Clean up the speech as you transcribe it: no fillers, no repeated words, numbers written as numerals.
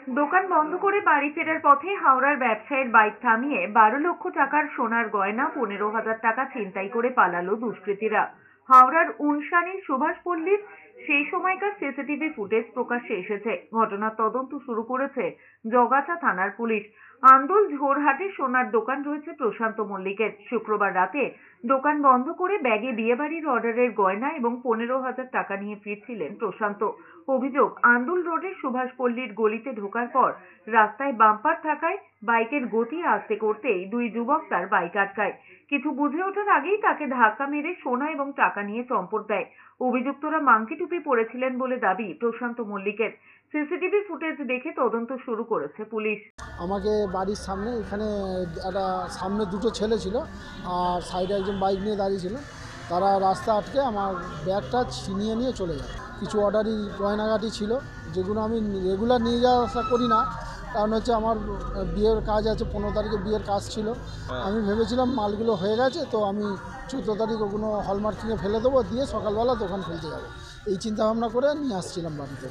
দোকান বন্ধ করে বাড়ি ফেরার পথে হাওড়ার ব্যবসায়ীর বাইক থামিয়ে 12 লক্ষ টাকার সোনার গয়না 15,000 টাকা ছিনতাই করে পালালো দুষ্কৃতীরা। হাওড়ার উনসানির সুভাষপল্লীর সেই সময়কার সিসিটিভি ফুটেজ প্রকাশ্যে এসেছে। ঘটনার তদন্ত শুরু করেছে জগাছা থানার পুলিশ। আন্দুল ঝোরহাটে সোনার দোকান রয়েছে প্রশান্ত মল্লিকের। শুক্রবার রাতে দোকান বন্ধ করে ব্যাগে বিয়েবাড়ির অর্ডারের গয়না এবং 15,000 টাকা নিয়ে ফিরছিলেন প্রশান্ত। অভিযোগ, আন্দুল রোডের সুভাষপল্লীর গলিতে ঢোকার পর রাস্তায় বাম্পার থাকায় বাইকের গতি আস্তে করতেই দুই যুবক তার বাইক আটকায়। কিছু বুঝে ওঠার আগেই তাকে ধাক্কা মেরে সোনা এবং টাকা নিয়ে চম্পট দেয়। অভিযুক্তরা মাংকি টুপি পরেছিলেন বলে দাবি প্রশান্ত মল্লিকের। সিসিটিভি ফুটেজ দেখে তদন্ত শুরু করেছে পুলিশ। আমাকে বাড়ির সামনে এখানে একটা সামনে দুটো ছেলে ছিল আর সাইডে একজন বাইক নিয়ে দাঁড়িয়ে ছিল। তারা রাস্তা আটকে আমার ব্যাগটা ছিনিয়ে নিয়ে চলে যায়। কিছু অর্ডারি গয়নাগাটি ছিল যেগুলো আমি রেগুলার নিয়ে যাওয়া আসা করি না, কারণ হচ্ছে আমার বিয়ের কাজ আছে, 15 তারিখে বিয়ের কাজ ছিল। আমি ভেবেছিলাম মালগুলো হয়ে গেছে, তো আমি 14 তারিখ ওগুলো হলমার্কিংয়ে ফেলে দেবো, দিয়ে সকালবেলা দোকান খুলতে যাবো, এই চিন্তা ভাবনা করে নিয়ে আসছিলাম বাড়িতে।